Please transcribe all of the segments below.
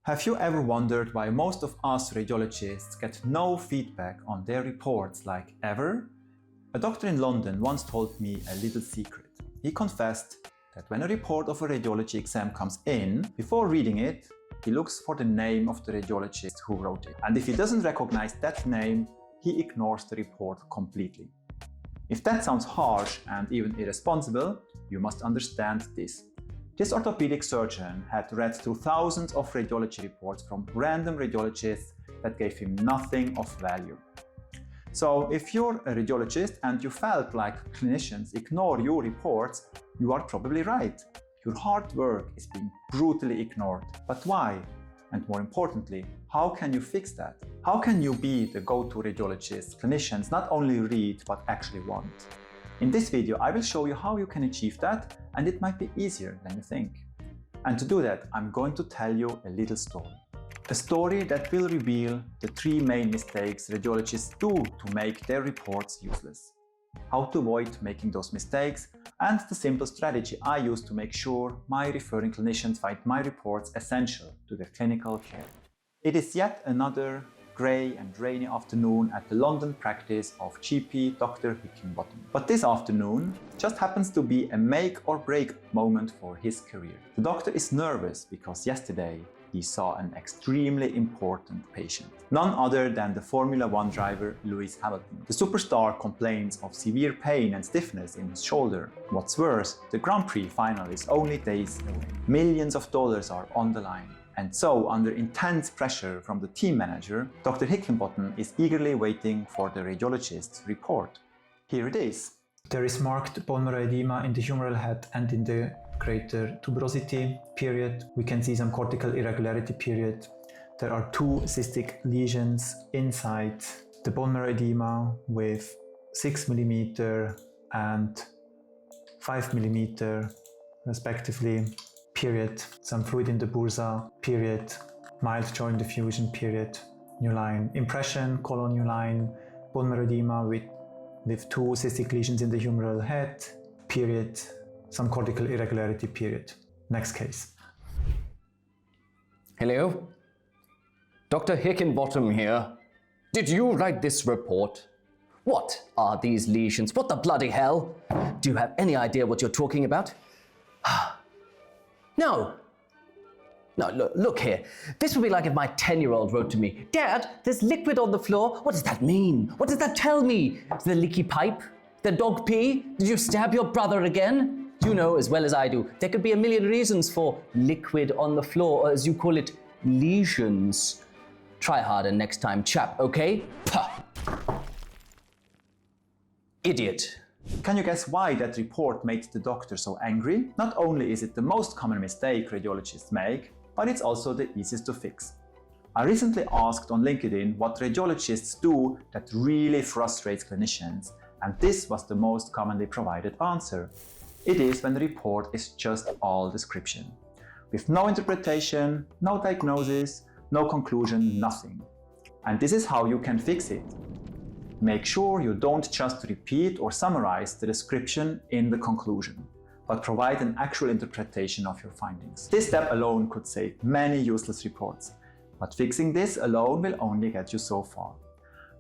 Have you ever wondered why most of us radiologists get no feedback on their reports, like ever? A doctor in London once told me a little secret. He confessed that when a report of a radiology exam comes in, before reading it, he looks for the name of the radiologist who wrote it. And if he doesn't recognize that name, he ignores the report completely. If that sounds harsh and even irresponsible, you must understand this. This orthopedic surgeon had read through thousands of radiology reports from random radiologists that gave him nothing of value. So if you're a radiologist and you felt like clinicians ignore your reports, you are probably right. Your hard work is being brutally ignored. But why? And more importantly, how can you fix that? How can you be the go-to radiologist clinicians not only read but actually want? In this video, I will show you how you can achieve that, and it might be easier than you think. And to do that, I'm going to tell you a little story. A story that will reveal the 3 main mistakes radiologists do to make their reports useless, how to avoid making those mistakes, and the simple strategy I use to make sure my referring clinicians find my reports essential to their clinical care. It is yet another grey and rainy afternoon at the London practice of GP Dr. Hickenbottom. But this afternoon just happens to be a make or break moment for his career. The doctor is nervous because yesterday he saw an extremely important patient. None other than the Formula 1 driver Lewis Hamilton. The superstar complains of severe pain and stiffness in his shoulder. What's worse, the Grand Prix final is only days away. Millions of dollars are on the line. And so, under intense pressure from the team manager, Dr. Hickenbottom is eagerly waiting for the radiologist's report. Here it is. There is marked bone marrow edema in the humeral head and in the greater tuberosity period. We can see some cortical irregularity period. There are 2 cystic lesions inside the bone marrow edema with 6 mm and 5 mm respectively. Period, some fluid in the bursa, period, mild joint diffusion, period, new line, impression, colon new line, bone marrow edema with 2 cystic lesions in the humeral head, period, some cortical irregularity, period. Next case. Hello? Dr. Hickenbottom here. Did you write this report? What are these lesions? What the bloody hell? Do you have any idea what you're talking about? No. No, look here. This would be like if my 10-year-old wrote to me, "Dad, there's liquid on the floor. What does that mean? What does that tell me? Is the leaky pipe? The dog pee? Did you stab your brother again?" You know as well as I do, there could be a million reasons for liquid on the floor, or as you call it, lesions. Try harder next time, chap, okay? Puh. Idiot. Can you guess why that report made the doctor so angry? Not only is it the most common mistake radiologists make, but it's also the easiest to fix. I recently asked on LinkedIn what radiologists do that really frustrates clinicians, and this was the most commonly provided answer. It is when the report is just all description, with no interpretation, no diagnosis, no conclusion, nothing. And this is how you can fix it. Make sure you don't just repeat or summarize the description in the conclusion, but provide an actual interpretation of your findings. This step alone could save many useless reports, but fixing this alone will only get you so far.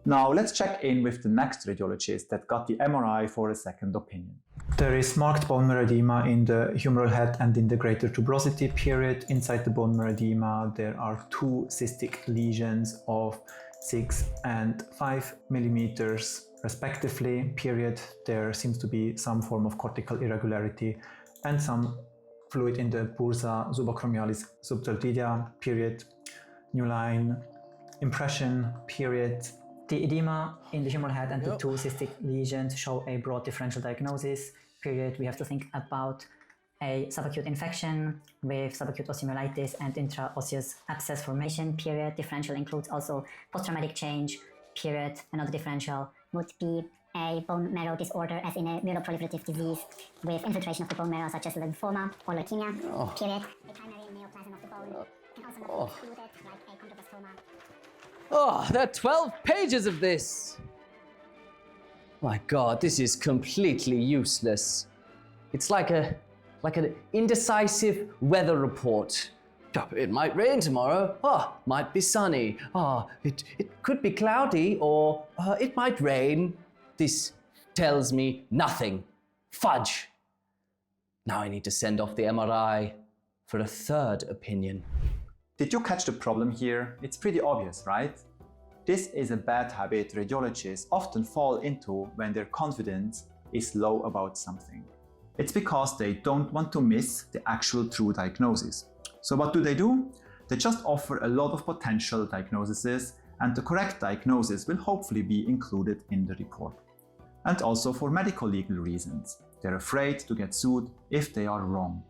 Now let's check in with the next radiologist that got the MRI for a second opinion. There is marked bone marrow edema in the humeral head and in the greater tuberosity period. Inside the bone marrow edema, there are 2 cystic lesions of 6 and 5 millimeters respectively, period. There seems to be some form of cortical irregularity and some fluid in the bursa subacromialis subtaltidia, period, new line, impression, period. The edema in the humeral head and the 2 cystic lesions show a broad differential diagnosis, period. We have to think about a subacute infection with subacute osteomyelitis and intraosseous abscess formation, period. Differential includes also post-traumatic change, period. Another differential would be a bone marrow disorder, as in a myeloproliferative disease with infiltration of the bone marrow, such as lymphoma or leukemia, period. A primary neoplasm of the bone can also not be excluded, like a chondroblastoma. Oh, there are 12 pages of this! My God, this is completely useless. It's like an indecisive weather report. It might rain tomorrow. Might be sunny. It could be cloudy, or it might rain. This tells me nothing. Fudge. Now I need to send off the MRI for a third opinion. Did you catch the problem here? It's pretty obvious, right? This is a bad habit radiologists often fall into when their confidence is low about something. It's because they don't want to miss the actual true diagnosis. So what do? They just offer a lot of potential diagnoses, and the correct diagnosis will hopefully be included in the report. And also for medical legal reasons. They're afraid to get sued if they are wrong.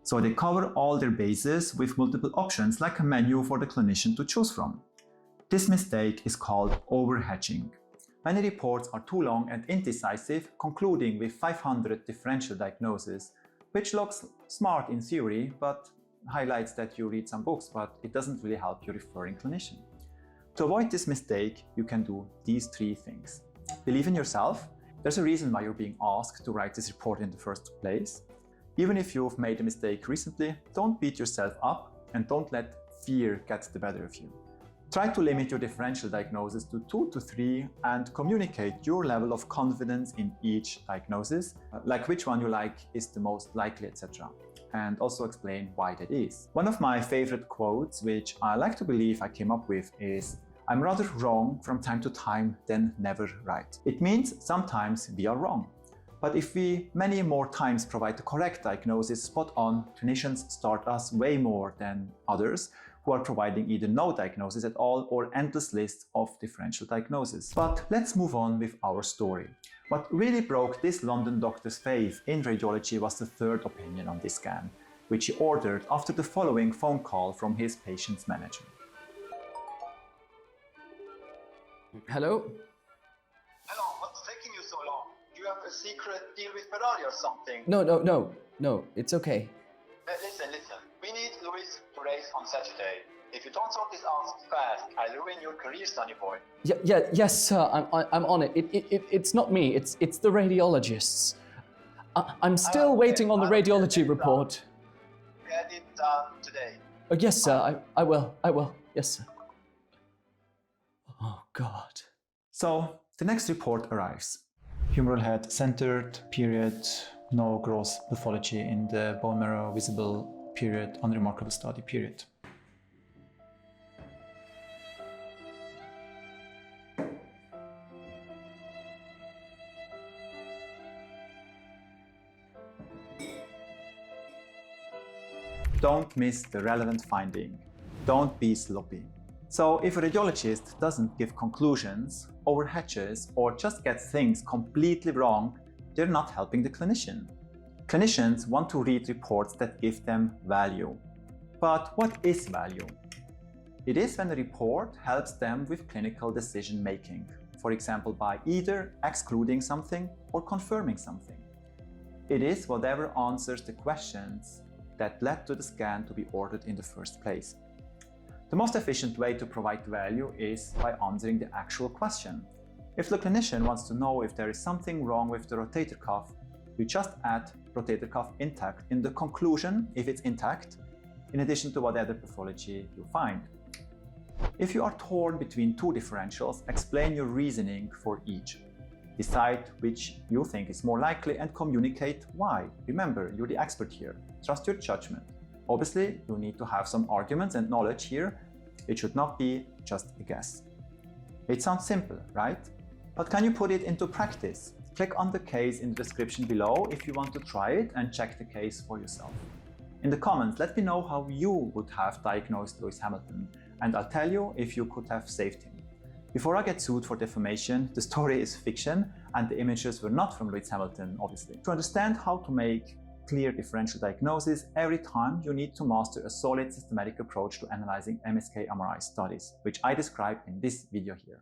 So they cover all their bases with multiple options like a menu for the clinician to choose from. This mistake is called over-hedging. Many reports are too long and indecisive, concluding with 500 differential diagnoses, which looks smart in theory, but highlights that you read some books, but it doesn't really help your referring clinician. To avoid this mistake, you can do these 3 things. Believe in yourself. There's a reason why you're being asked to write this report in the first place. Even if you've made a mistake recently, don't beat yourself up and don't let fear get the better of you. Try to limit your differential diagnosis to 2 to 3 and communicate your level of confidence in each diagnosis, like which one you like is the most likely, etc. And also explain why that is. One of my favorite quotes, which I like to believe I came up with, is, "I'm rather wrong from time to time than never right." It means sometimes we are wrong. But if we many more times provide the correct diagnosis spot on, clinicians start us way more than others who are providing either no diagnosis at all or endless lists of differential diagnoses. But let's move on with our story. What really broke this London doctor's faith in radiology was the third opinion on this scan, which he ordered after the following phone call from his patient's manager. Hello? Hello, what's taking you so long? Do you have a secret deal with Ferrari or something? No, it's okay. Listen. We need Luis to race on Saturday. If you don't sort this out fast, I'll ruin your career, sonny boy. Yes, sir. I'm on it. It's not me. It's the radiologists. I'm still waiting on the radiology report. Get it done today. Oh, yes, sir. I will. Yes, sir. Oh, God. So the next report arrives. Humeral head centered, period, no gross pathology in the bone marrow visible, period, unremarkable study, period. Don't miss the relevant finding. Don't be sloppy. So if a radiologist doesn't give conclusions, over-hedges, or just gets things completely wrong, they're not helping the clinician. Clinicians want to read reports that give them value. But what is value? It is when a report helps them with clinical decision making, for example by either excluding something or confirming something. It is whatever answers the questions that led to the scan to be ordered in the first place. The most efficient way to provide value is by answering the actual question. If the clinician wants to know if there is something wrong with the rotator cuff, you just add rotator cuff intact in the conclusion if it's intact, in addition to whatever pathology you find. If you are torn between 2 differentials, explain your reasoning for each. Decide which you think is more likely and communicate why. Remember, you're the expert here. Trust your judgment. Obviously, you need to have some arguments and knowledge here. It should not be just a guess. It sounds simple, right? But can you put it into practice? Click on the case in the description below if you want to try it and check the case for yourself. In the comments, let me know how you would have diagnosed Lewis Hamilton, and I'll tell you if you could have saved him. Before I get sued for defamation, the story is fiction and the images were not from Lewis Hamilton, obviously. To understand how to make clear differential diagnosis every time, you need to master a solid systematic approach to analyzing MSK MRI studies, which I describe in this video here.